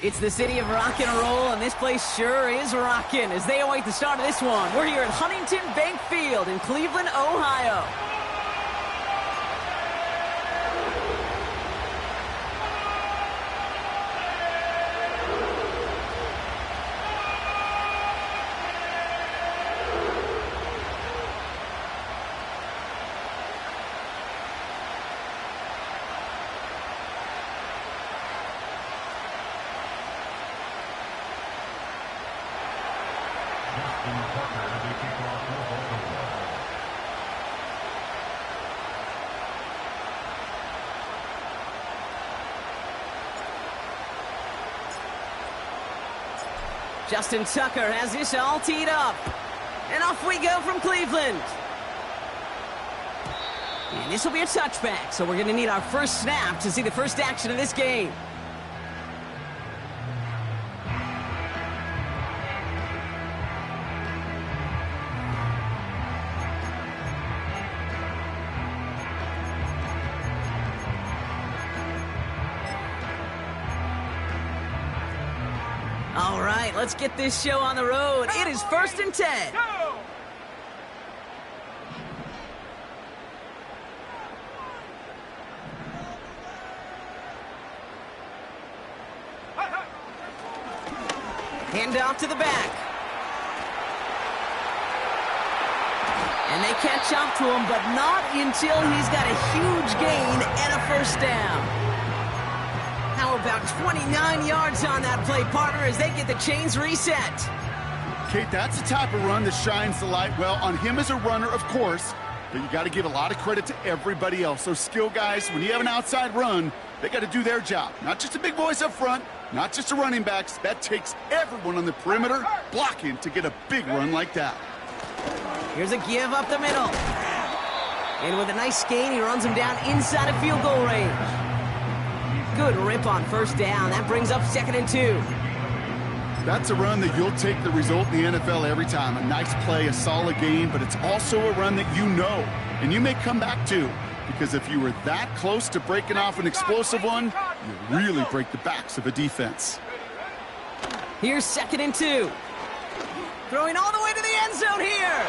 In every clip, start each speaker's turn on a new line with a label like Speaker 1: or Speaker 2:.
Speaker 1: It's the city of rock and roll, and this place sure is rocking as they await the start of this one. We're here at Huntington Bank Field in Cleveland, Ohio. Justin Tucker has this all teed up. And off we go from Cleveland. And this will be a touchback, so we're going to need our first snap to see the first action of this game. All right, let's get this show on the road. It is 1st and 10. Hand off to the back. And they catch up to him, but not until he's got a huge gain and a first down. How about 29 yards on that play, partner, as they get the chains reset?
Speaker 2: Kate, that's the type of run that shines the light well on him as a runner, of course, but you got to give a lot of credit to everybody else. Those skill guys, when you have an outside run, they got to do their job. Not just the big boys up front, not just the running backs. That takes everyone on the perimeter blocking to get a big run like that.
Speaker 1: Here's a give up the middle. And with a nice gain, he runs him down inside of field goal range. Good rip on first down. That brings up 2nd and 2.
Speaker 2: That's a run that you'll take the result in the NFL every time. A nice play, a solid game, but it's also a run that you know, and you may come back to, because if you were that close to breaking off an explosive one, you really break the backs of a defense.
Speaker 1: Here's 2nd and 2. Throwing all the way to the end zone here.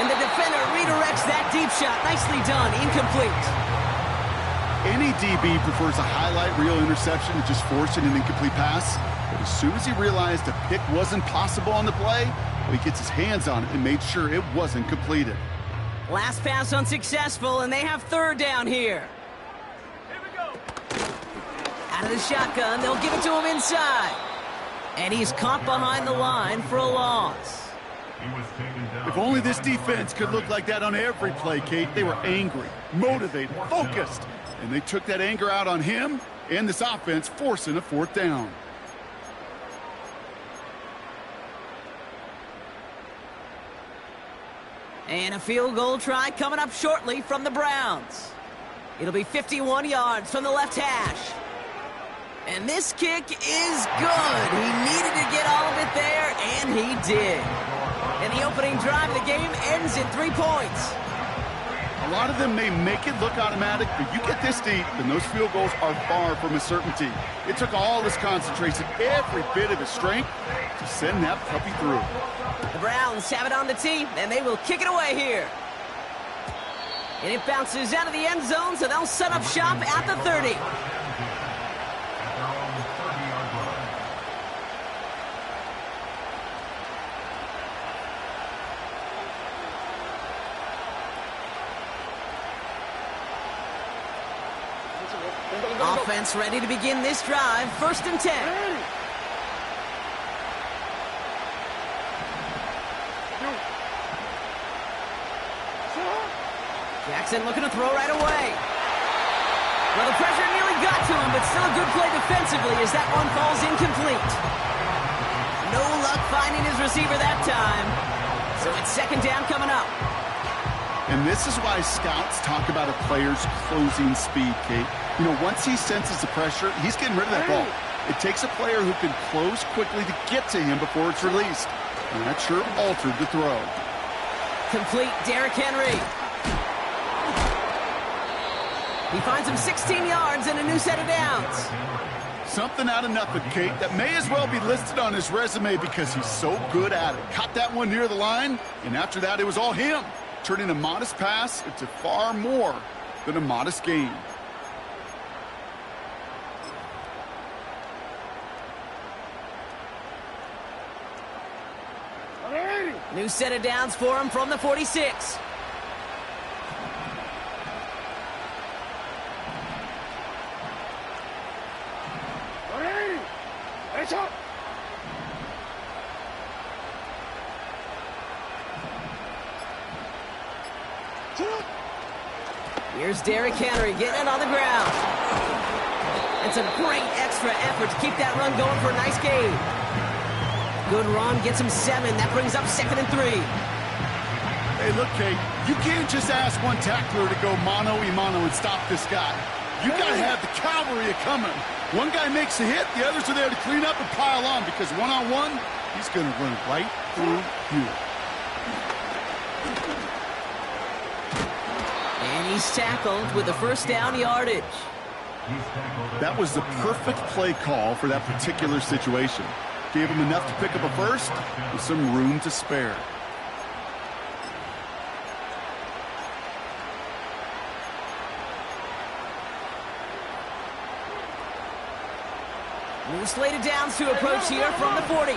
Speaker 1: And the defender redirects that deep shot. Nicely done. Incomplete.
Speaker 2: Any DB prefers a highlight reel interception to just forcing an incomplete pass. But as soon as he realized a pick wasn't possible on the play, he gets his hands on it and made sure it wasn't completed.
Speaker 1: Last pass unsuccessful, and they have 3rd down here.
Speaker 3: Here we go.
Speaker 1: Out of the shotgun, they'll give it to him inside. And he's caught behind the line for a loss.
Speaker 2: If only this defense could look like that on every play, Kate. They were angry, motivated, focused. And they took that anger out on him and this offense, forcing a 4th down.
Speaker 1: And a field goal try coming up shortly from the Browns. It'll be 51 yards from the left hash. And this kick is good. He needed to get all of it there, and he did. And the opening drive of the game ends in 3 points.
Speaker 2: A lot of them may make it look automatic, but you get this deep, and those field goals are far from a certainty. It took all his concentration, every bit of his strength, to send that puppy through.
Speaker 1: The Browns have it on the tee, and they will kick it away here. And it bounces out of the end zone, so they'll set up shop at the 30. Offense ready to begin this drive. 1st and 10. Jackson looking to throw right away. Well, the pressure nearly got to him, but still a good play defensively as that one falls incomplete. No luck finding his receiver that time. So it's 2nd down coming up.
Speaker 2: And this is why scouts talk about a player's closing speed, Kate. You know, once he senses the pressure, he's getting rid of that ball. It takes a player who can close quickly to get to him before it's released. And that sure altered the throw.
Speaker 1: Complete Derrick Henry. He finds him 16 yards and a new set of downs.
Speaker 2: Something out of nothing, Kate. That may as well be listed on his resume because he's so good at it. Caught that one near the line, and after that, it was all him, turning a modest pass into far more than a modest gain.
Speaker 1: New set of downs for him from the 46. Here's Derrick Henry getting it on the ground. It's a great extra effort to keep that run going for a nice gain. Good run, gets him 7. That brings up 2nd and 3.
Speaker 2: Hey, look, Kate, you can't just ask one tackler to go mano-a-mano and stop this guy. You got to have the cavalry coming. One guy makes a hit, the others are there to clean up and pile on because one-on-one, he's going to run right through you.
Speaker 1: And he's tackled with the first down yardage.
Speaker 2: That was the perfect play call for that particular situation. Gave him enough to pick up a first with some room to spare.
Speaker 1: New slated downs to approach here from the 40.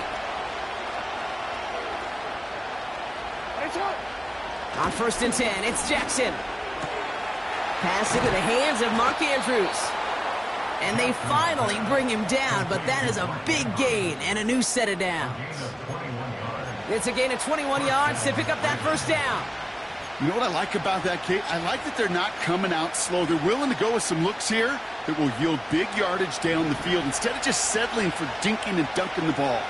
Speaker 1: On 1st and 10, it's Jackson. Pass into the hands of Mark Andrews. And they finally bring him down, but that is a big gain and a new set of downs. It's a gain of 21 yards to pick up that first down.
Speaker 2: You know what I like about that, Kate? I like that they're not coming out slow. They're willing to go with some looks here that will yield big yardage down the field instead of just settling for dinking and dunking the ball.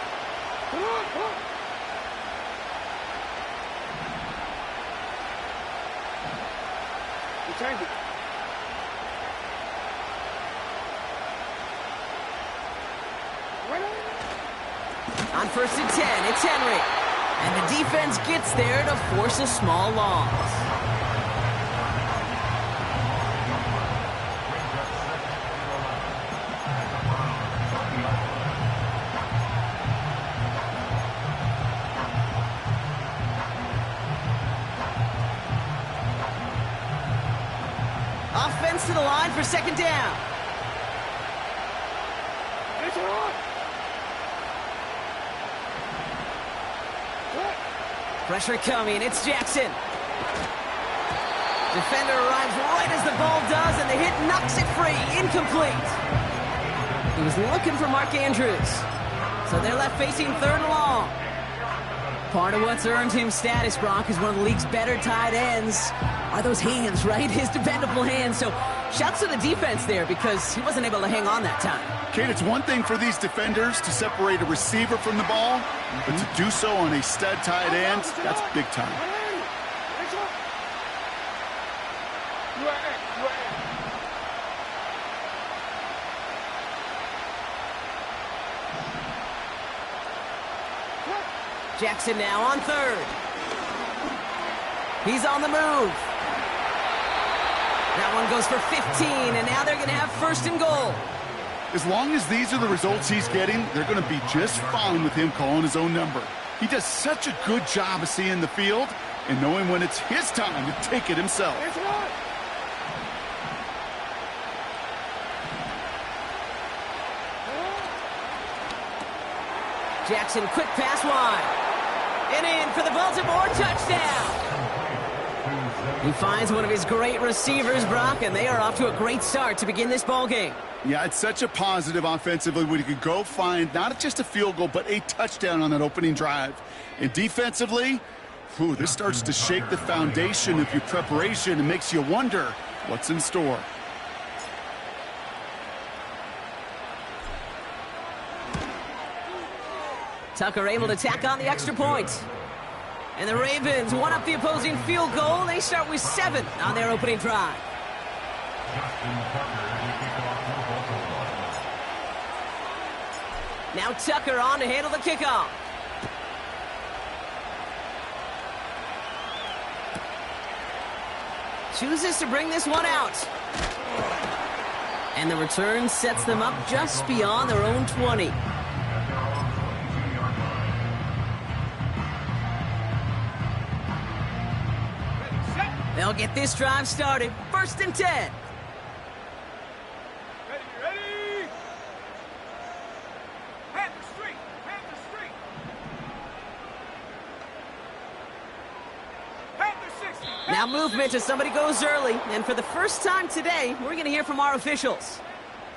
Speaker 1: On 1st and 10, it's Henry. And the defense gets there to force a small loss. Offense to the line for 2nd down. Pressure coming, it's Jackson. Defender arrives right as the ball does, and the hit knocks it free, incomplete. He was looking for Mark Andrews. So they're left facing 3rd and long. Part of what's earned him status, Brock, is one of the league's better tight ends. Are those hands, right? His dependable hands. So shouts to the defense there because he wasn't able to hang on that time.
Speaker 2: Kate, it's one thing for these defenders to separate a receiver from the ball, but to do so on a stud tight end, that's big time.
Speaker 1: Jackson now on 3rd. He's on the move. That one goes for 15, and now they're going to have 1st and goal.
Speaker 2: As long as these are the results he's getting, they're going to be just fine with him calling his own number. He does such a good job of seeing the field and knowing when it's his time to take it himself.
Speaker 1: Jackson, quick pass wide. And in for the Baltimore touchdown. He finds one of his great receivers, Brock, and they are off to a great start to begin this ball game.
Speaker 2: Yeah, it's such a positive offensively when you could go find not just a field goal, but a touchdown on that opening drive. And defensively, this starts to shake the foundation of your preparation and makes you wonder what's in store.
Speaker 1: Tucker able to tack on the extra point. And the Ravens one up the opposing field goal. They start with 7 on their opening drive. Now Tucker on to handle the kickoff. Chooses to bring this one out. And the return sets them up just beyond their own 20. They'll get this drive started. 1st and 10.
Speaker 3: Ready. Panther Street. Panther Street. Panther 60.
Speaker 1: Now movement as somebody goes early. And for the first time today, we're going to hear from our officials.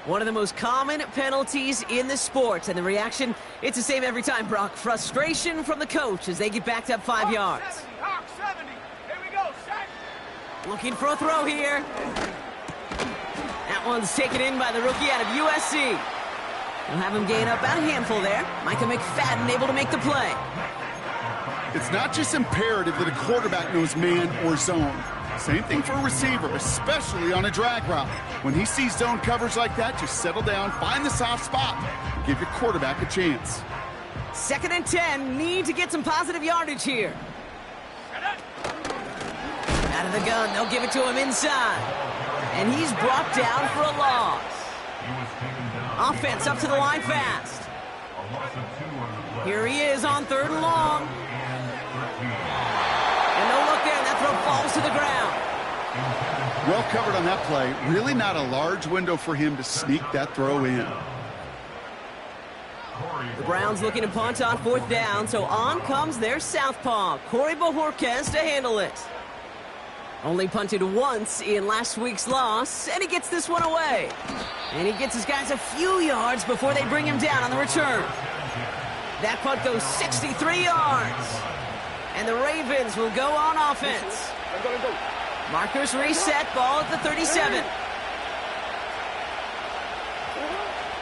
Speaker 1: One of the most common penalties in the sport. And the reaction, it's the same every time, Brock. Frustration from the coach as they get backed up 5 yards.
Speaker 3: 70. Hawk 70. Here we go. Sack.
Speaker 1: Looking for a throw here. That one's taken in by the rookie out of USC. We'll have him gain up about a handful there. Micah McFadden able to make the play.
Speaker 2: It's not just imperative that a quarterback knows man or zone. Same thing for a receiver, especially on a drag route. When he sees zone coverage like that, just settle down, find the soft spot, and give your quarterback a chance.
Speaker 1: 2nd and 10, need to get some positive yardage here. Out of the gun, they'll give it to him inside. And he's brought down for a loss. Offense up to the line fast. Here he is on 3rd and long. And no look there, and that throw falls to the ground.
Speaker 2: Well covered on that play. Really not a large window for him to sneak that throw in.
Speaker 1: The Browns looking to punt on 4th down, so on comes their southpaw, Corey Bojorquez, to handle it. Only punted once in last week's loss, and he gets this one away. And he gets his guys a few yards before they bring him down on the return. That punt goes 63 yards. And the Ravens will go on offense. Markers reset, ball at the 37.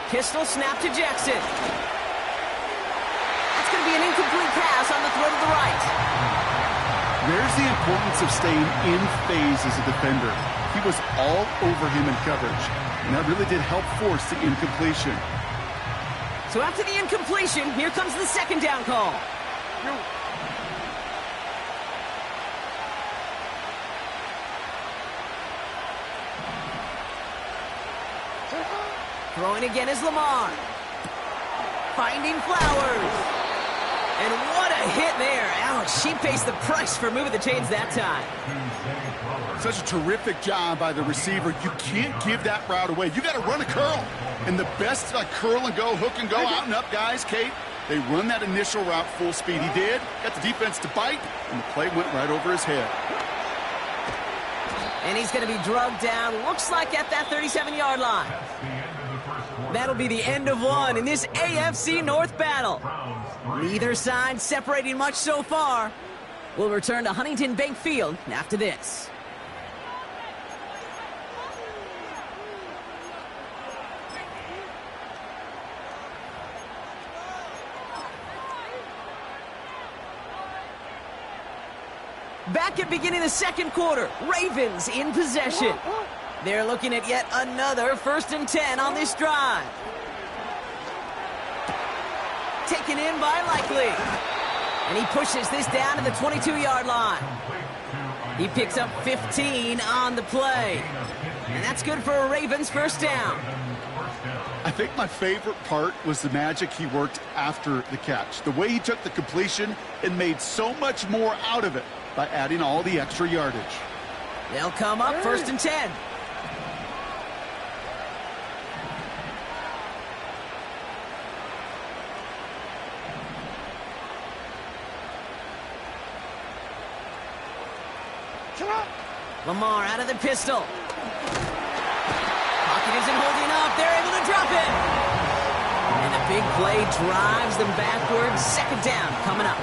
Speaker 1: Pistol snap to Jackson. That's going to be an incomplete pass on the throw to the right.
Speaker 2: There's the importance of staying in phase as a defender. He was all over him in coverage, and that really did help force the incompletion.
Speaker 1: So after the incompletion, here comes the 2nd down call. Throwing again is Lamar. Finding Flowers. And what a hit there. Ouch, she pays the price for moving the chains that time.
Speaker 2: Such a terrific job by the receiver. You can't give that route away. You got to run a curl. And the best curl and go, hook and go, out and up guys, Kate, they run that initial route full speed. He did. Got the defense to bite, and the play went right over his head.
Speaker 1: And he's going to be drugged down, looks like at that 37-yard line. That'll be the end of one in this AFC North battle. Neither side separating much so far. We'll return to Huntington Bank Field after this. Back at beginning of the 2nd quarter, Ravens in possession. They're looking at yet another 1st and 10 on this drive. Taken in by Likely. And he pushes this down to the 22-yard line. He picks up 15 on the play. And that's good for a Ravens 1st down.
Speaker 2: I think my favorite part was the magic he worked after the catch. The way he took the completion and made so much more out of it by adding all the extra yardage.
Speaker 1: They'll come up 1st and 10. Lamar out of the pistol. Pocket isn't holding up. They're able to drop it. And a big play drives them backwards. 2nd down coming up.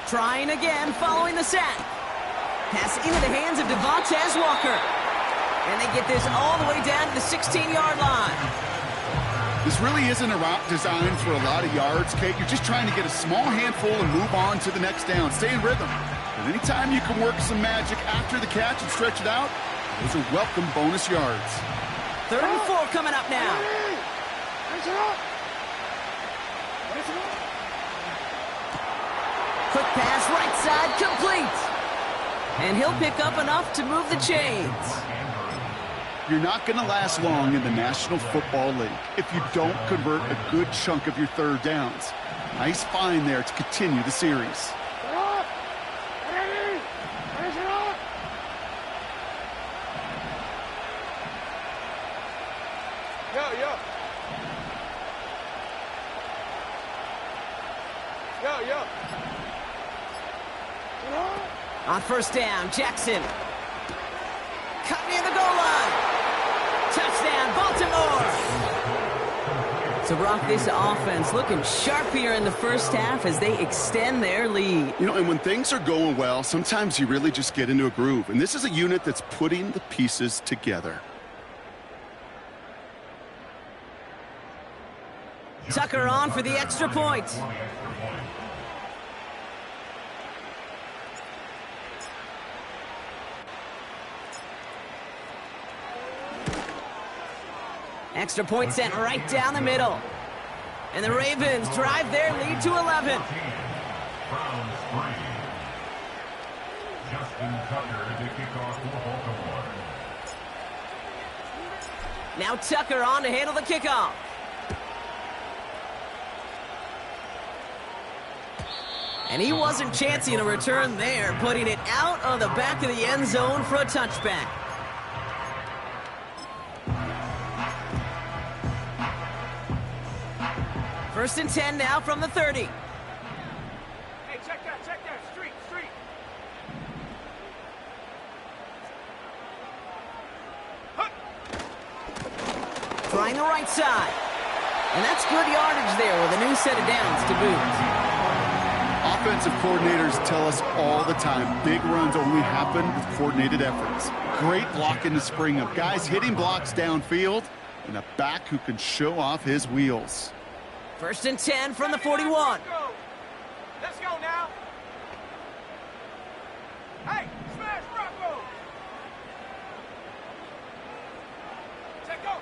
Speaker 1: Trying again following the sack. Pass into the hands of Devontae Walker. And they get this all the way down to the 16-yard line.
Speaker 2: This really isn't a route designed for a lot of yards, Kate. You're just trying to get a small handful and move on to the next down. Stay in rhythm. But anytime you can work some magic after the catch and stretch it out, those are welcome bonus yards.
Speaker 1: 3rd and 4 coming up now. Quick pass, right side, complete. And he'll pick up enough to move the chains.
Speaker 2: You're not going to last long in the National Football League if you don't convert a good chunk of your 3rd downs. Nice find there to continue the series.
Speaker 1: On 1st down, Jackson. Cut near the goal line. Touchdown, Baltimore. So, Brock, this offense looking sharp here in the 1st half as they extend their lead.
Speaker 2: You know, and when things are going well, sometimes you really just get into a groove. And this is a unit that's putting the pieces together.
Speaker 1: Tucker on for the extra point. Extra point sent right down the middle. And the Ravens drive their lead to 11. Now Tucker on to handle the kickoff. And he wasn't chancing a return there, putting it out of the back of the end zone for a touchback. First and 10 now from the 30.
Speaker 3: Hey, check that. Street.
Speaker 1: Trying the right side. And that's good yardage there with a new set of downs to boot.
Speaker 2: Offensive coordinators tell us all the time, big runs only happen with coordinated efforts. Great block in the spring of guys hitting blocks downfield and a back who can show off his wheels.
Speaker 1: First and 10 from the 41.
Speaker 3: Let's go now. Hey, smash Rocco. Check go.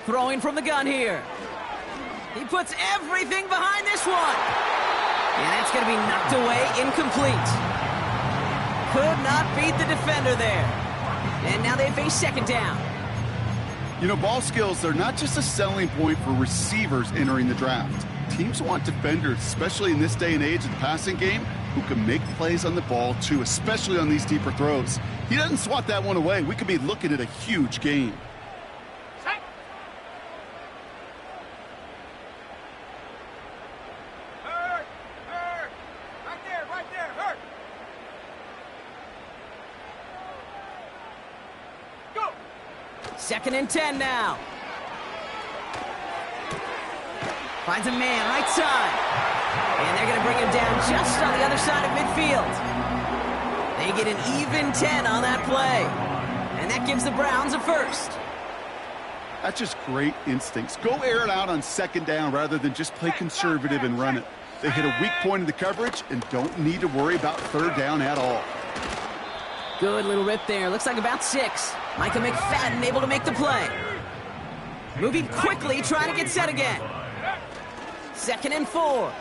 Speaker 1: Throwing from the gun here. He puts everything behind this one. And that's going to be knocked away, incomplete. Could not beat the defender there. And now they face 2nd down.
Speaker 2: You know, ball skills, they're not just a selling point for receivers entering the draft. Teams want defenders, especially in this day and age of the passing game, who can make plays on the ball, too, especially on these deeper throws. He doesn't swat that one away. We could be looking at a huge game.
Speaker 3: Hurt. Go.
Speaker 1: 2nd and 10 now. Finds a man right side. And they're going to bring him down just on the other side of midfield. They get an even 10 on that play. And that gives the Browns a first.
Speaker 2: That's just great instincts. Go air it out on 2nd down rather than just play conservative and run it. They hit a weak point in the coverage and don't need to worry about 3rd down at all.
Speaker 1: Good little rip there. Looks like about 6. Micah McFadden able to make the play. Moving quickly, trying to get set again. 2nd and 4.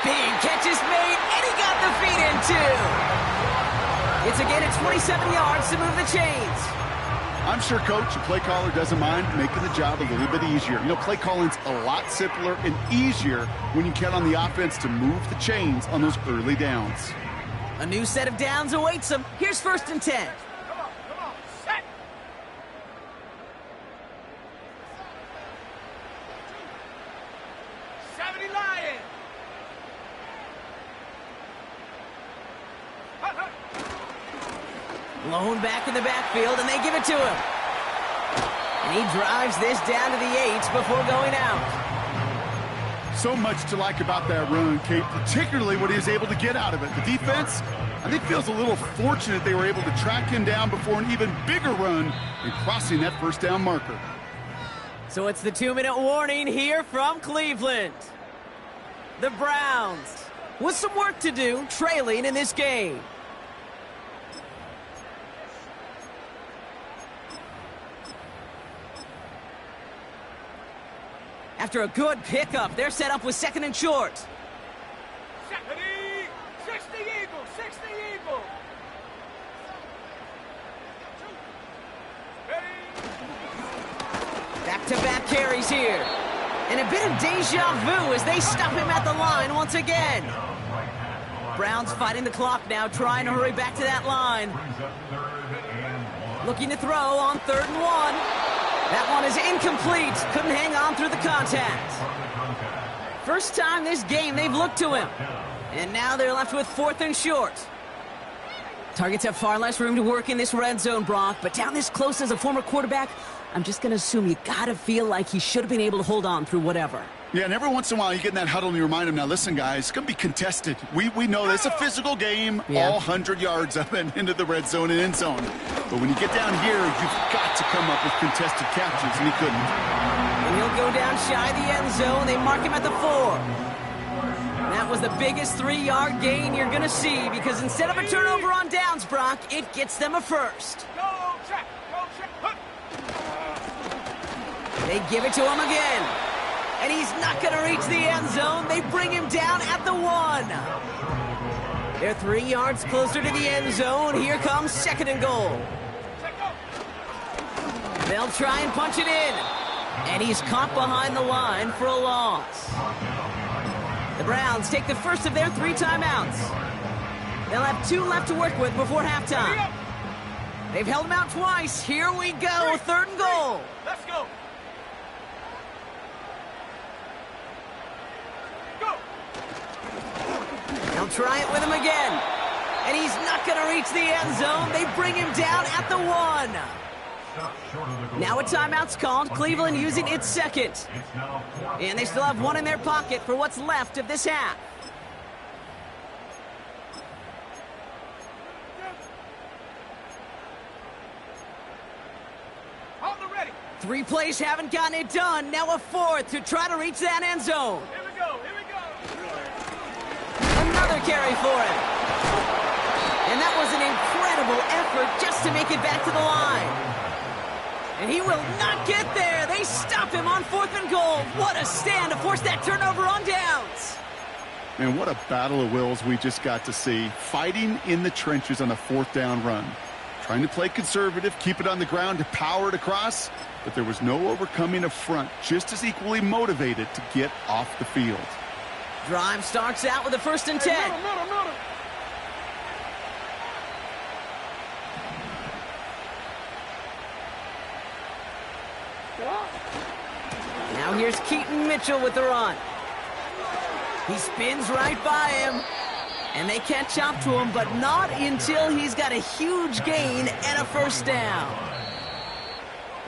Speaker 1: Big catch is made, and he got the feet in too. It's again at 27 yards to move the chains.
Speaker 2: I'm sure coach and play caller doesn't mind making the job a little bit easier. You know, play calling's a lot simpler and easier when you count on the offense to move the chains on those early downs.
Speaker 1: A new set of downs awaits them. Here's 1st and 10.
Speaker 3: Come on. Set. Lion.
Speaker 1: Blown back in the backfield, and they give it to him. And he drives this down to the 8 before going out.
Speaker 2: So much to like about that run, Kate, particularly what he was able to get out of it. The defense, I think, feels a little fortunate they were able to track him down before an even bigger run and crossing that first down marker.
Speaker 1: So it's the 2-minute warning here from Cleveland. The Browns with some work to do, trailing in this game. After a good pickup, they're set up with 2nd and short.
Speaker 3: 60 Eagles, 60 Eagles.
Speaker 1: Back-to-back carries here. And a bit of deja vu as they stop him at the line once again. Browns fighting the clock now, trying to hurry back to that line. Looking to throw on 3rd and 1. That one is incomplete. Couldn't hang on through the contact. First time this game they've looked to him. And now they're left with 4th and short. Targets have far less room to work in this red zone, Brock. But down this close as a former quarterback, I'm just going to assume you got to feel like he should have been able to hold on through whatever.
Speaker 2: Yeah, and every once in a while you get in that huddle and you remind him, now listen, guys, it's going to be contested. We know this. It's a physical game, all 100 yards up and into the red zone and end zone. But when you get down here, you've got to come up with contested captures, and he couldn't.
Speaker 1: And he'll go down shy of the end zone. They mark him at the 4. And that was the biggest 3-yard gain you're going to see, because instead of a turnover on downs, Brock, it gets them a first.
Speaker 3: Go check, go check.
Speaker 1: They give it to him again. And he's not going to reach the end zone. They bring him down at the 1. They're 3 yards closer to the end zone. Here comes 2nd and goal. They'll try and punch it in. And he's caught behind the line for a loss. The Browns take the first of their 3 timeouts. They'll have 2 left to work with before halftime. They've held him out twice. Here we go, 3rd and goal.
Speaker 3: Let's go. Go.
Speaker 1: They'll try it with him again. And he's not going to reach the end zone. They bring him down at the 1. Now a timeout's called. Cleveland using its 2nd. And they still have 1 in their pocket for what's left of this half.
Speaker 3: On the ready.
Speaker 1: 3 plays haven't gotten it done. Now a 4th to try to reach that end zone.
Speaker 3: Here we go, here we go.
Speaker 1: Another carry for him. And that was an incredible effort just to make it back to the line. And he will not get there. They stop him on 4th and goal. What a stand to force that turnover on downs.
Speaker 2: Man, what a battle of wills we just got to see. Fighting in the trenches on a 4th down run. Trying to play conservative, keep it on the ground to power it across. But there was no overcoming a front, just as equally motivated to get off the field.
Speaker 1: Drive starts out with a 1st and 10.
Speaker 3: Middle.
Speaker 1: Now here's Keaton Mitchell with the run. He spins right by him. And they catch up to him, but not until he's got a huge gain and a 1st down.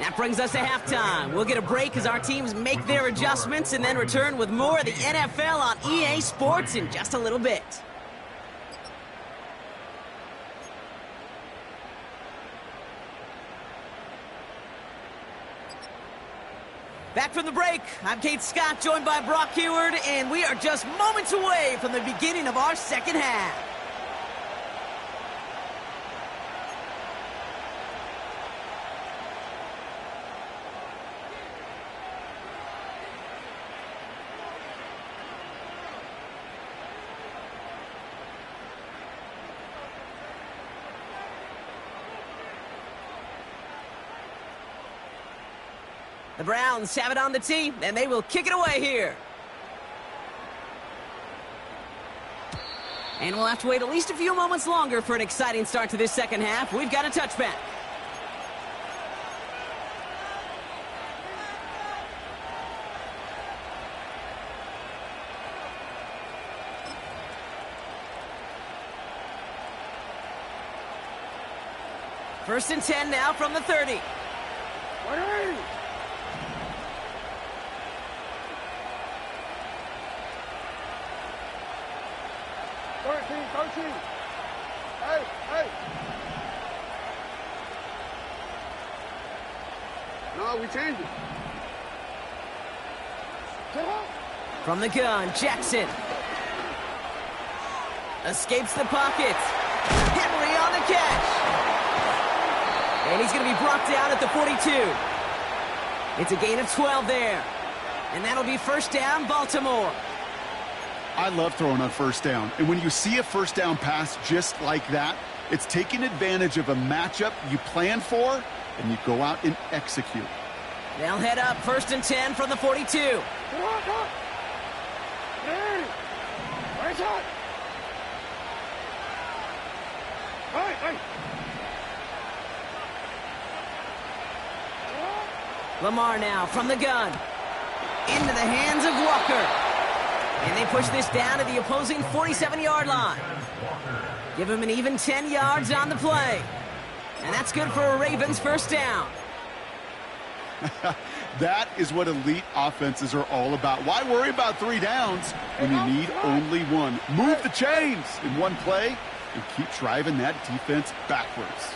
Speaker 1: That brings us to halftime. We'll get a break as our teams make their adjustments and then return with more of the NFL on EA Sports in just a little bit. Back from the break, I'm Kate Scott, joined by Brock Heward, and we are just moments away from the beginning of our 2nd half. The Browns have it on the tee, and they will kick it away here. And we'll have to wait at least a few moments longer for an exciting start to this 2nd half. We've got a touchback. First and 10 now from the 30.
Speaker 3: 13, 13. Hey, hey. No, we changed it.
Speaker 1: From the gun, Jackson. Escapes the pocket. Henry on the catch. And he's going to be brought down at the 42. It's a gain of 12 there. And that'll be first down, Baltimore.
Speaker 2: I love throwing on first down. And when you see a first down pass just like that, it's taking advantage of a matchup you plan for, and you go out and execute.
Speaker 1: They'll head up first and 10 from the 42.
Speaker 3: Come on, come on. Hey. Right side. Hey, hey.
Speaker 1: Lamar now from the gun. Into the hands of Walker. And they push this down to the opposing 47-yard line. Give him an even 10 yards on the play. And that's good for a Ravens first down.
Speaker 2: That is what elite offenses are all about. Why worry about 3 downs when you need only one? Move the chains in one play and keep driving that defense backwards.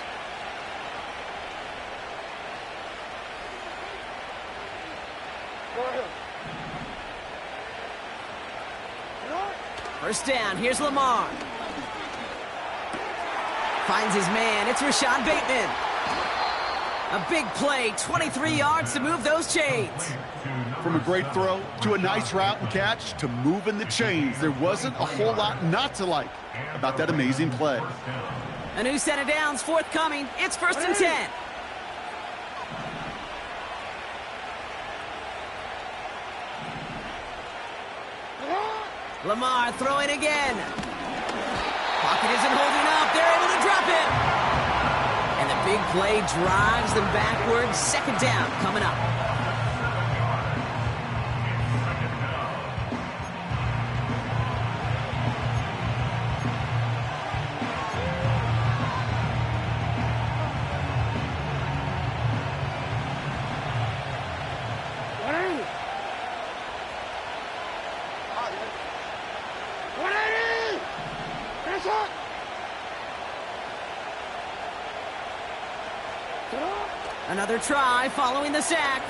Speaker 1: First down, here's Lamar. Finds his man, it's Rashad Bateman. A big play, 23 yards to move those chains.
Speaker 2: From a great throw to a nice route and catch to moving the chains, there wasn't a whole lot not to like about that amazing play.
Speaker 1: A new set of downs forthcoming. It's first and 10. Lamar throwing again. Pocket isn't holding up. They're able to drop him. And the big play drives them backwards. Second down coming up. Another try following the sack.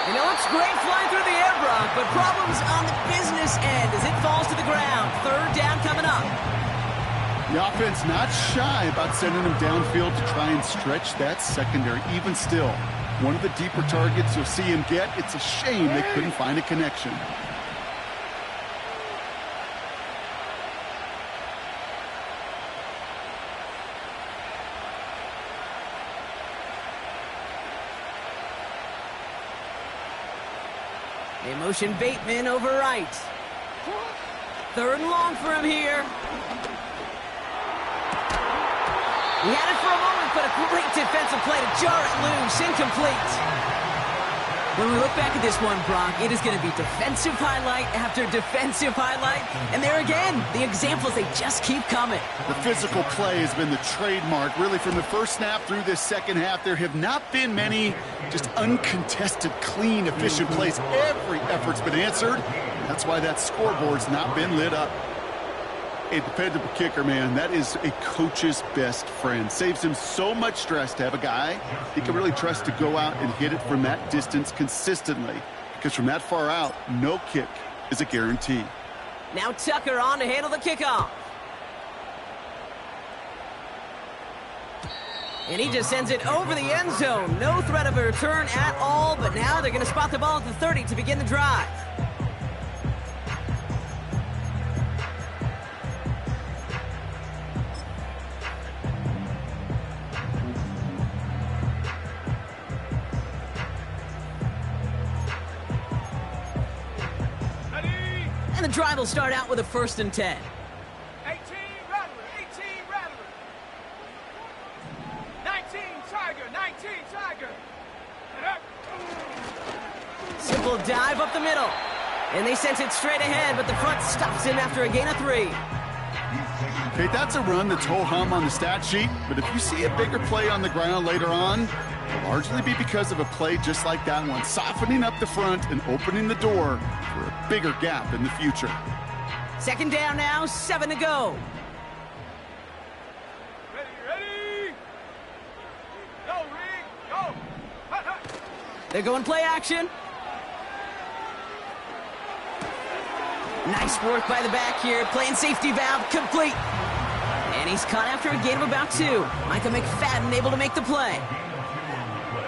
Speaker 1: You know, it's great flying through the air, Brock, but problems on the business end as it falls to the ground. Third down coming up.
Speaker 2: The offense not shy about sending them downfield to try and stretch that secondary. Even still, one of the deeper targets you'll see him get. It's a shame they couldn't find a connection.
Speaker 1: They motion Bateman over right. Third and long for him here. He had it for a moment, but a great defensive play to jar it loose. Incomplete. When we look back at this one, Brock, it is going to be defensive highlight after defensive highlight. And there again, the examples, they just keep coming.
Speaker 2: The physical play has been the trademark. Really, from the first snap through this second half, there have not been many just uncontested, clean, efficient plays. Every effort's been answered. That's why that scoreboard's not been lit up. A dependable kicker, man, that is a coach's best friend. Saves him so much stress to have a guy he can really trust to go out and hit it from that distance consistently. Because from that far out, no kick is a guarantee.
Speaker 1: Now Tucker on to handle the kickoff. And he just sends it over the end zone. No threat of a return at all, but now they're going to spot the ball at the 30 to begin the drive. And the drive will start out with a first and 10.
Speaker 3: 18 Rattler, 18 Rattler. 19 Tiger, 19 Tiger.
Speaker 1: Simple dive up the middle. And they sent it straight ahead, but the front stops him after a gain of 3.
Speaker 2: Okay, that's a run that's ho-hum on the stat sheet, but if you see a bigger play on the ground later on, Largely be because of a play just like that one, softening up the front and opening the door for a bigger gap in the future.
Speaker 1: Second down now, 7 to go.
Speaker 3: Ready? Go, Reed, go!
Speaker 1: They're going play action. Nice work by the back here, playing safety valve complete. And he's caught after a gain of about 2. Micah McFadden able to make the play.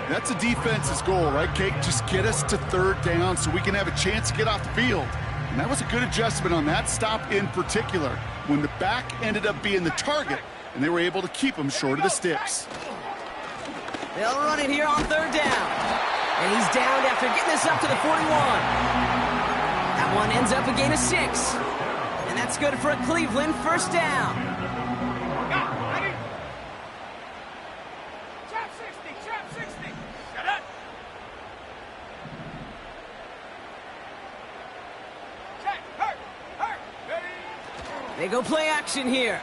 Speaker 2: That's a defense's goal, right, Kate? Just get us to third down so we can have a chance to get off the field. And that was a good adjustment on that stop in particular, when the back ended up being the target, and they were able to keep him short of the sticks.
Speaker 1: They'll run it here on third down. And he's downed after getting this up to the 41. That one ends up a gain of 6. And that's good for a Cleveland first down.
Speaker 3: Ready? Trap 60. Shut up. Check, hurt. Ready?
Speaker 1: They go play action here.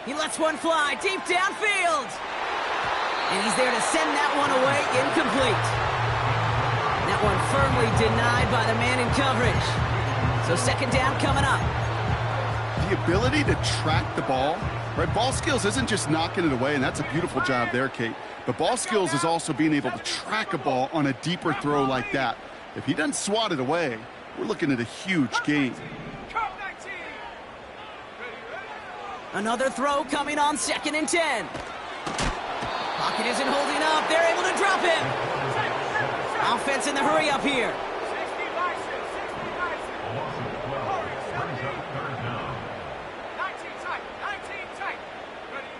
Speaker 1: He lets one fly deep downfield. And he's there to send that one away, incomplete. That one firmly denied by the man in coverage. So second down coming up.
Speaker 2: The ability to track the ball, right? Ball skills isn't just knocking it away, and that's a beautiful job there, Kate. But ball skills is also being able to track a ball on a deeper throw like that. If he doesn't swat it away, we're looking at a huge gain.
Speaker 1: Another throw coming on 2nd and 10. Pocket isn't holding up. They're able to drop him. Offense in the hurry up here.
Speaker 3: 60 license. 19 tight. Ready?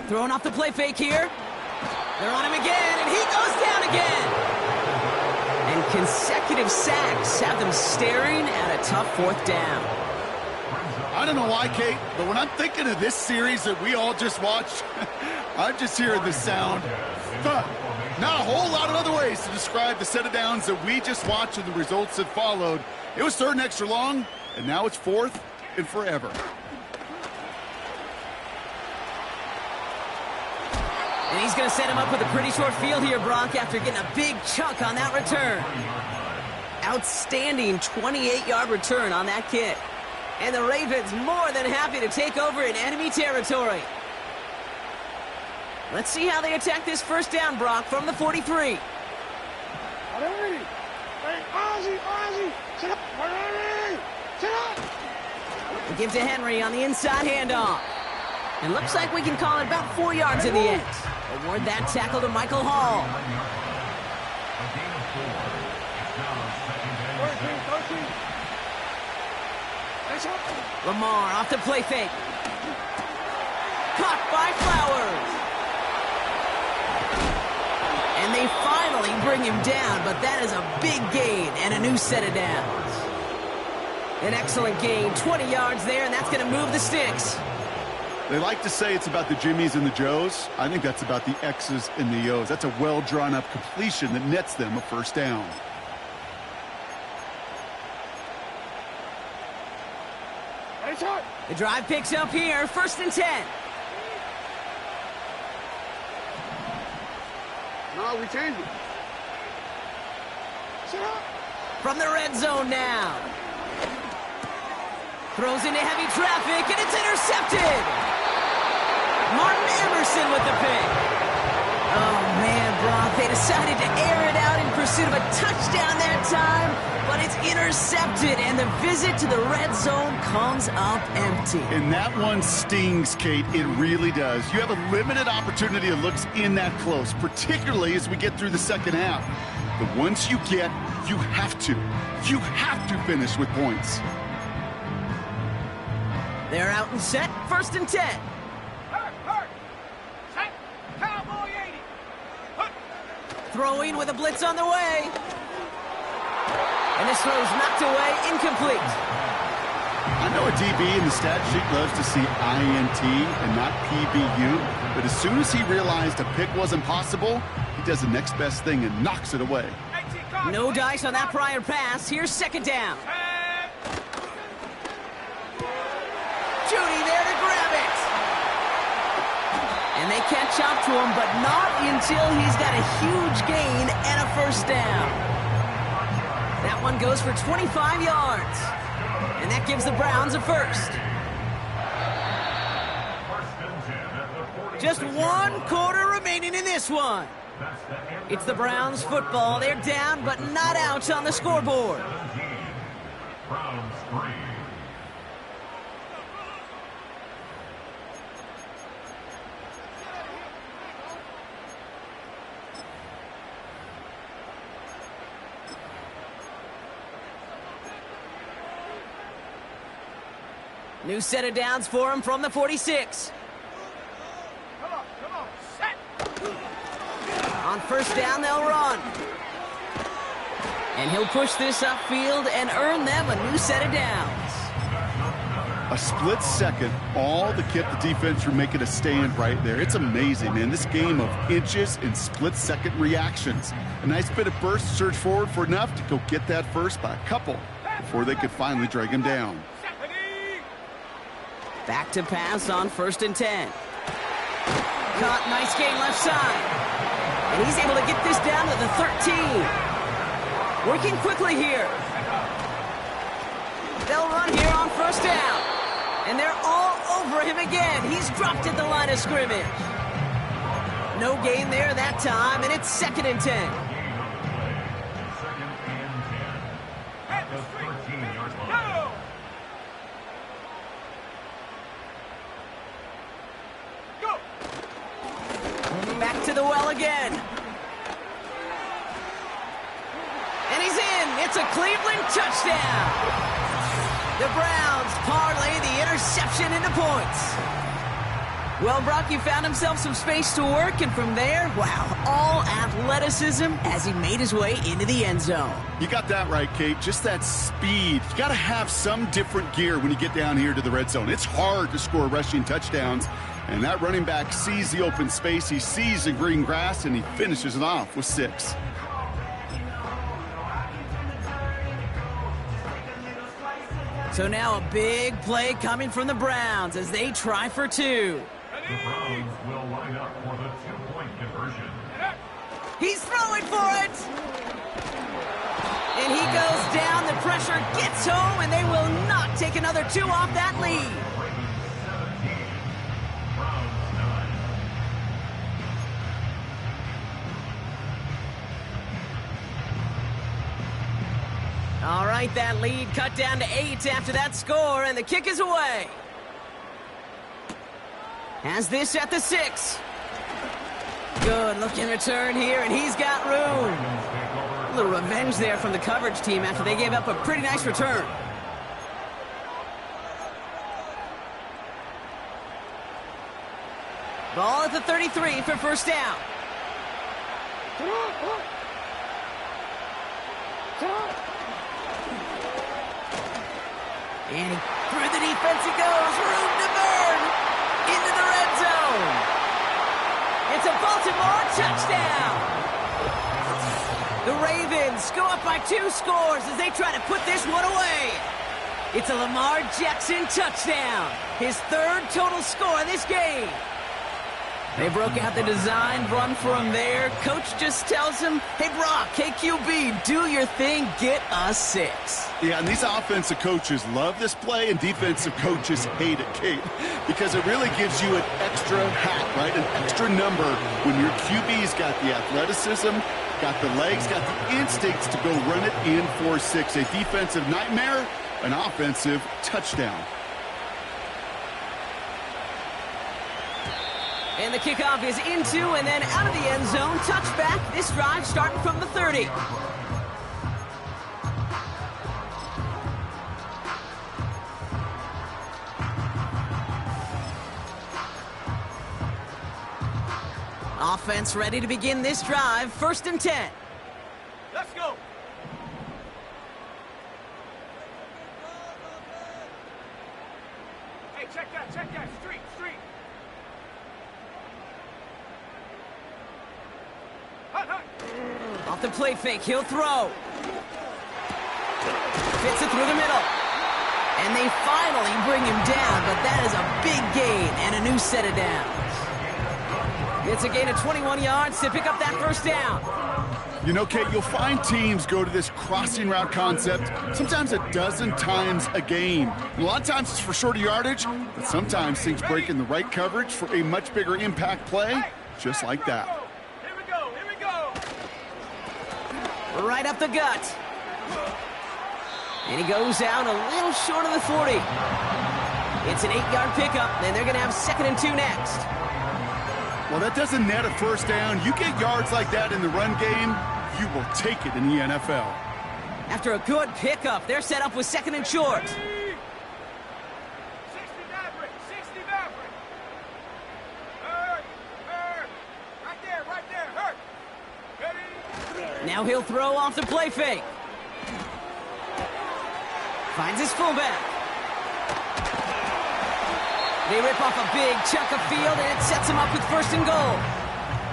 Speaker 1: Throwing off the play fake here. They're on him again, and he goes down again. And consecutive sacks have them staring at a tough 4th down.
Speaker 2: I don't know why, Kate, but when I'm thinking of this series that we all just watched, I'm just hearing the sound. Not a whole lot of other ways to describe the set of downs that we just watched and the results that followed. It was 3rd and extra long, and now it's 4th and forever.
Speaker 1: And he's going to set him up with a pretty short field here, Brock, after getting a big chunk on that return. Outstanding 28-yard return on that kick. And the Ravens more than happy to take over in enemy territory. Let's see how they attack this first down, Brock, from the 43.
Speaker 3: Ready? Hey, Ozzy, sit up. Ready? Sit up.
Speaker 1: We give to Henry on the inside handoff. And looks like we can call it about 4 yards in the end. Award that tackle to Michael Hall.
Speaker 3: 13.
Speaker 1: Lamar off the play fake. Caught by Flowers. And they finally bring him down, but that is a big gain and a new set of downs. An excellent gain, 20 yards there, and that's going to move the sticks.
Speaker 2: They like to say it's about the Jimmies and the Joes. I think that's about the X's and the O's. That's a well-drawn-up completion that nets them a first down.
Speaker 1: The drive picks up here, 1st and 10.
Speaker 3: No, we changed it. Sit up.
Speaker 1: From the red zone now. Throws into heavy traffic, and it's intercepted. Martin Emerson with the pick. Oh, man, Brock, they decided to air it out in pursuit of a touchdown that time, but it's intercepted, and the visit to the red zone comes up empty.
Speaker 2: And that one stings, Kate. It really does. You have a limited opportunity that looks in that close, particularly as we get through the second half. But once you get, you have to finish with points.
Speaker 1: They're out and set, 1st and 10.
Speaker 3: Hurt. Set. Cowboy 80. Hut.
Speaker 1: Throwing with a blitz on the way. And this throw's knocked away, incomplete.
Speaker 2: I know a DB in the stat sheet loves to see INT and not PBU, but as soon as he realized a pick wasn't possible, he does the next best thing and knocks it away.
Speaker 1: No dice on that prior pass. Here's 2nd down. Judy there to grab it. And And they catch up to him, but not until he's got a huge gain and a first down. That one goes for 25 yards. And that gives the Browns a first. Just 1 quarter remaining in this one. It's the Browns football. They're down, but not out on the scoreboard.
Speaker 4: Browns 3.
Speaker 1: New set of downs for him from the 46.
Speaker 3: Come on, set.
Speaker 1: On first down, they'll run. And he'll push this upfield and earn them a new set of downs.
Speaker 2: A split second, all to keep the defense from making a stand right there. It's amazing, man. This game of inches and split-second reactions. A nice bit of burst, surge forward for enough to go get that first by a couple before they could finally drag him down.
Speaker 1: Back to pass on 1st and 10. Caught, nice gain left side. And he's able to get this down to the 13. Working quickly here. They'll run here on first down. And they're all over him again. He's dropped at the line of scrimmage. No gain there that time, and it's 2nd and 10.
Speaker 4: Second and 10. At the 13-yard line.
Speaker 1: Back to the well again. And he's in. It's a Cleveland touchdown. The Browns parlay the interception into points. Well, Brock, he found himself some space to work, and from there, wow, all athleticism as he made his way into the end zone.
Speaker 2: You got that right, Kate. Just that speed. You got to have some different gear when you get down here to the red zone. It's hard to score rushing touchdowns, and that running back sees the open space, he sees the green grass, and he finishes it off with 6.
Speaker 1: So now a big play coming from the Browns as they try for 2.
Speaker 4: The Browns will line up for the 2-point conversion.
Speaker 1: He's throwing for it! And he goes down, the pressure gets home, and they will not take another 2 off that lead. All right, that lead cut down to 8 after that score, and the kick is away. Has this at the 6. Good looking return here, and he's got room. A little revenge there from the coverage team after they gave up a pretty nice return. Ball at the 33 for first down. And through the defense he goes. Room to burn. Into the red zone. It's a Baltimore touchdown. The Ravens go up by 2 scores as they try to put this one away. It's a Lamar Jackson touchdown. His 3rd total score this game. They broke out the design run for him there. Coach just tells him, hey, Brock, hey, QB, do your thing, get us 6.
Speaker 2: Yeah, and these offensive coaches love this play, and defensive coaches hate it, Kate, because it really gives you an extra hat, right, an extra number when your QB's got the athleticism, got the legs, got the instincts to go run it in for 6. A defensive nightmare, an offensive touchdown.
Speaker 1: And the kickoff is into and then out of the end zone. Touchback. This drive starting from the 30. Offense ready to begin this drive. 1st and 10.
Speaker 3: Let's go. Hey, check that. Street. Hut.
Speaker 1: Off the play fake, he'll throw. Fits it through the middle. And they finally bring him down, but that is a big gain and a new set of downs. It's a gain of 21 yards to pick up that first down.
Speaker 2: You know, Kate, you'll find teams go to this crossing route concept sometimes a dozen times a game. And a lot of times it's for shorter yardage, but sometimes things break in the right coverage for a much bigger impact play, just like that.
Speaker 3: Here we go, here we go.
Speaker 1: Right up the gut. And he goes out a little short of the 40. It's an 8-yard pickup, and they're going to have 2nd and 2 next.
Speaker 2: Well, that doesn't net a first down. You get yards like that in the run game, you will take it in the NFL.
Speaker 1: After a good pickup, they're set up with 2nd and short.
Speaker 3: 60 Maverick, 60 Maverick. Hurt. Right there, hurt. Ready?
Speaker 1: Now he'll throw off the play fake. Finds his fullback. They rip off a big chunk of field, and it sets him up with 1st and goal.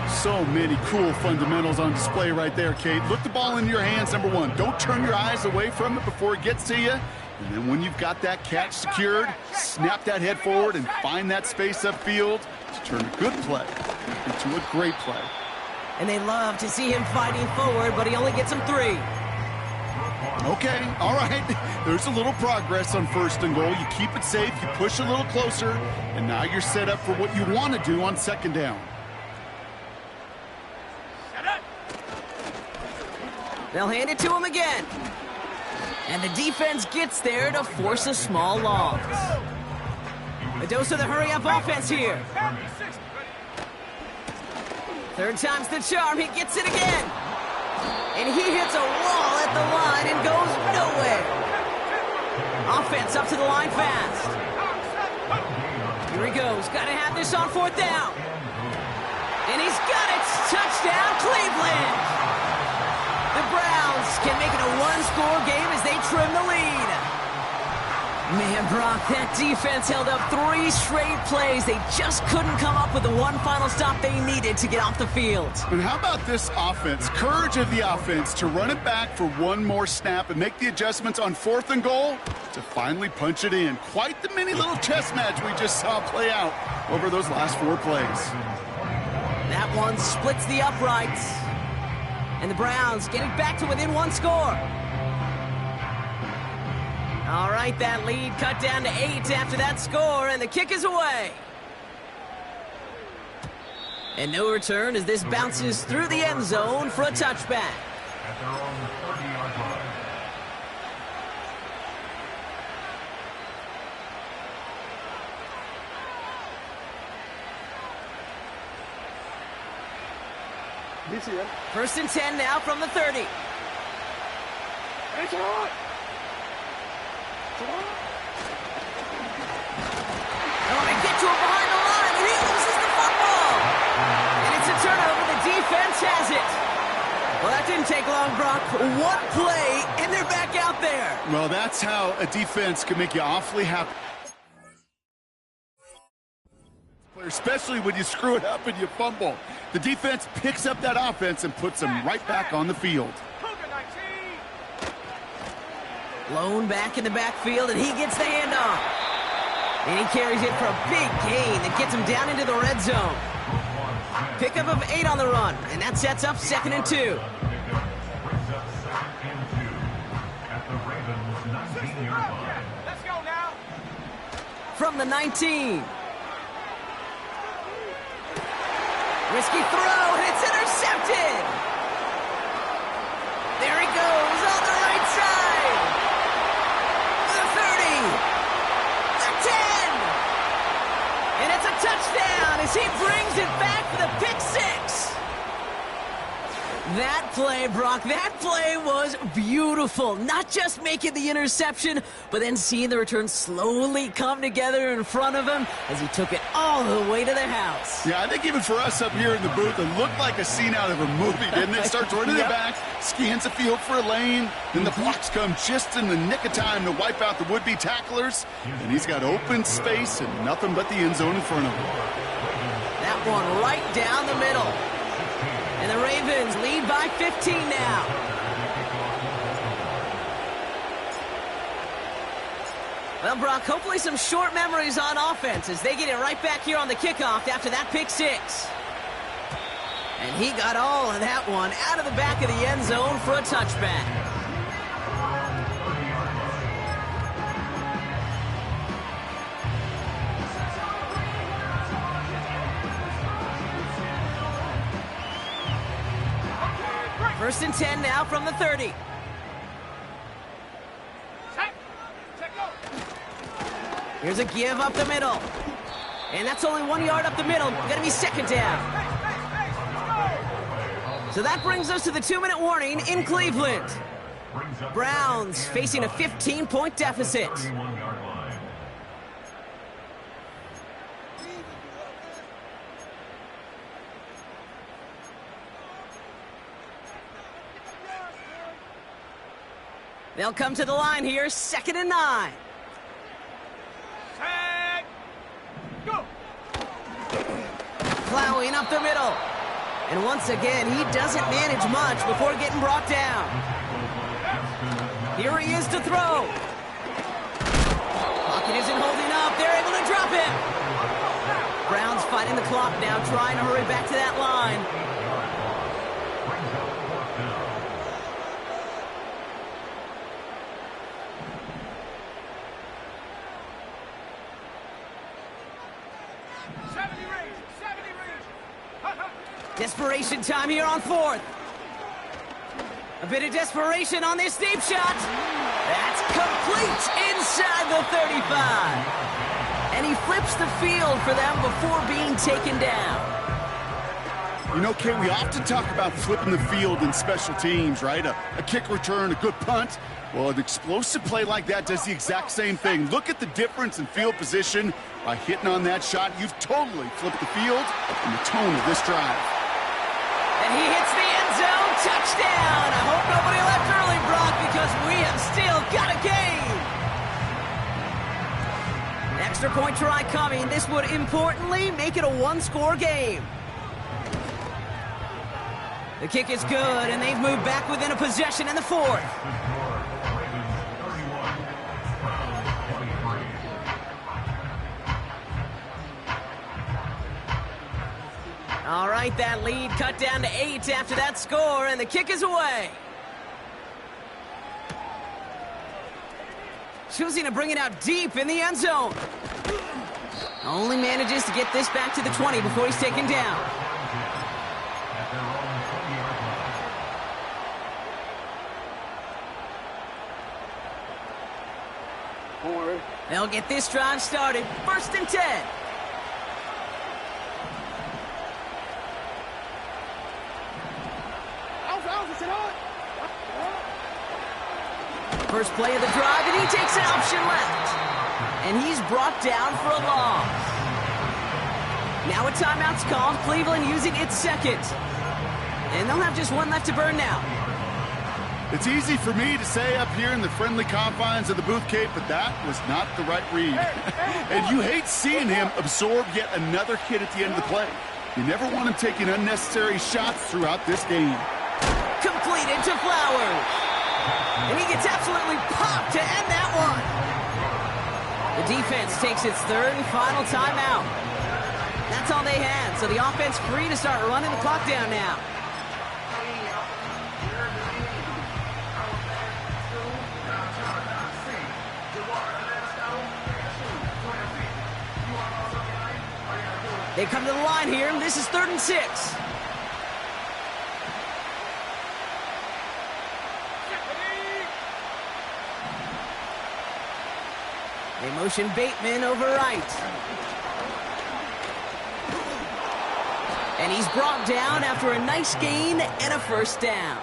Speaker 2: So many cool fundamentals on display right there, Kate. Look the ball in your hands, number one. Don't turn your eyes away from it before it gets to you. And then when you've got that catch secured, snap that head forward and find that space upfield to turn a good play into a great play.
Speaker 1: And they love to see him fighting forward, but he only gets them 3.
Speaker 2: Okay, all right. There's a little progress on 1st and goal. You keep it safe, you push a little closer, and now you're set up for what you want to do on 2nd down.
Speaker 1: They'll hand it to him again. And the defense gets there to force a small loss. A dose of the hurry-up offense here. 3rd time's the charm. He gets it again. And he hits a wall at the line and goes nowhere. Offense up to the line fast. Here he goes. Got to have this on 4th down. And he's got it. Touchdown, Cleveland. The Browns can make it a 1-score game as they trim the lead. Man, Brock, that defense held up 3 straight plays. They just couldn't come up with the one final stop they needed to get off the field.
Speaker 2: And how about this offense? Courage of the offense to run it back for one more snap and make the adjustments on 4th and goal to finally punch it in. Quite the mini little chess match we just saw play out over those last 4 plays.
Speaker 1: That one splits the uprights. And the Browns get it back to within 1 score. All right, that lead cut down to 8 after that score, and the kick is away. And no return as this bounces through the end zone for a touchback.
Speaker 4: At their own 30-yard line.
Speaker 3: This is
Speaker 1: 1st and 10 now from the 30.
Speaker 3: It's on.
Speaker 1: Oh, they get to him behind the line, and he loses the football. And it's a turnover. The defense has it. Well, that didn't take long, Brock. 1 play, and they're back out there.
Speaker 2: Well, that's how a defense can make you awfully happy. Especially when you screw it up and you fumble. The defense picks up that offense and puts them right back on the field.
Speaker 1: Blown back in the backfield, and he gets the handoff. And he carries it for a big gain that gets him down into the red zone. Pickup of 8 on the run, and that sets up 2nd and 2.
Speaker 4: Brings up 2nd and 2 at the Ravens' 19-yard line.
Speaker 3: Let's go now.
Speaker 1: From the 19. Risky throw, and it's intercepted. There he goes on the right side. The 30. The 10. And it's a touchdown as he brings it back for the pick 6. That play, Brock, that play was beautiful. Not just making the interception, but then seeing the return slowly come together in front of him as he took it all the way to the house.
Speaker 2: Yeah, I think even for us up here in the booth, it looked like a scene out of a movie, didn't it? Starts running it back, scans the field for a lane, then the blocks come just in the nick of time to wipe out the would-be tacklers, and he's got open space and nothing but the end zone in front of him.
Speaker 1: That one right down the middle. And the Ravens lead by 15 now. Well, Brock, hopefully some short memories on offense as they get it right back here on the kickoff after that pick 6. And he got all of that one out of the back of the end zone for a touchback. First and 10 now from the 30. Here's a give up the middle. And that's only 1 yard up the middle. Gonna be second down. So that brings us to the 2-minute warning in Cleveland. Browns facing a 15-point deficit. They'll come to the line here, 2nd and 9.
Speaker 3: Set, go.
Speaker 1: Plowing up the middle. And once again, he doesn't manage much before getting brought down. Here he is to throw. Pocket isn't holding up. They're able to drop it. Browns fighting the clock now, trying to hurry back to that line. Desperation time here on 4th. A bit of desperation on this deep shot. That's complete inside the 35. And he flips the field for them before being taken down.
Speaker 2: You know, Kate, we often talk about flipping the field in special teams, right? A kick return, a good punt. Well, an explosive play like that does the exact same thing. Look at the difference in field position. By hitting on that shot, you've totally flipped the field and the tone of this drive.
Speaker 1: And he hits the end zone. Touchdown. I hope nobody left early, Brock, because we have still got a game. Extra point try coming. This would importantly make it a 1-score game. The kick is good, and they've moved back within a possession in the 4th. All right, that lead cut down to 8 after that score, and the kick is away. Choosing to bring it out deep in the end zone. Only manages to get this back to the 20 before he's taken down. They'll get this drive started. 1st and 10. First play of the drive, and he takes an option left. And he's brought down for a loss. Now a timeout's called, Cleveland using its 2nd. And they'll have just one left to burn now.
Speaker 2: It's easy for me to say up here in the friendly confines of the booth, Kate, but that was not the right read. And you hate seeing him absorb yet another hit at the end of the play. You never want him taking unnecessary shots throughout this game.
Speaker 1: Completed to Flowers. And he gets absolutely popped to end that one. The defense takes its 3rd and final timeout. That's all they had, so the offense free to start running the clock down now. They come to the line here, and this is 3rd and 6. They motion Bateman over right. And he's brought down after a nice gain and a 1st down.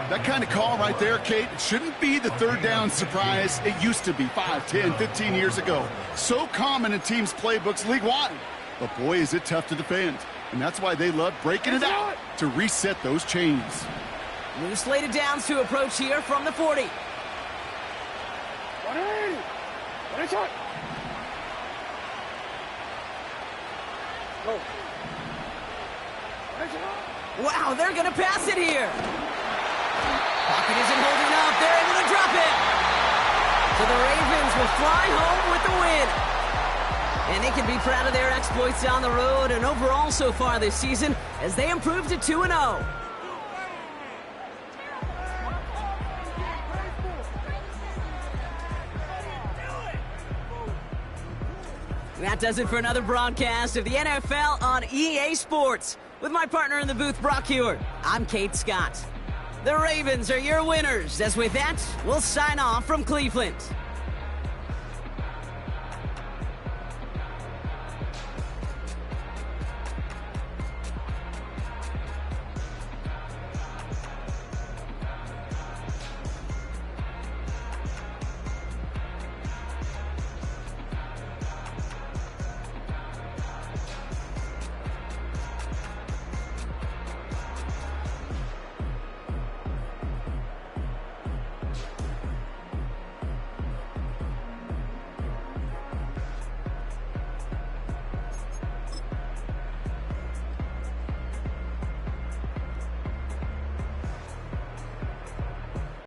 Speaker 2: That kind of call right there, Kate, it shouldn't be the 3rd down surprise it used to be 5, 10, 15 years ago. So common in teams' playbooks league-wide. But boy, is it tough to defend. And that's why they love breaking it out to reset those chains.
Speaker 1: New slated downs to approach here from the 40.
Speaker 3: Go.
Speaker 1: Wow, they're going to pass it here. Pocket isn't holding up. They're able to drop it. So the Ravens will fly home with the win. And they can be proud of their exploits on the road and overall so far this season as they improve to 2-0. That does it for another broadcast of the NFL on EA Sports. With my partner in the booth, Brock Hewer, I'm Kate Scott. The Ravens are your winners. As with that, we'll sign off from Cleveland.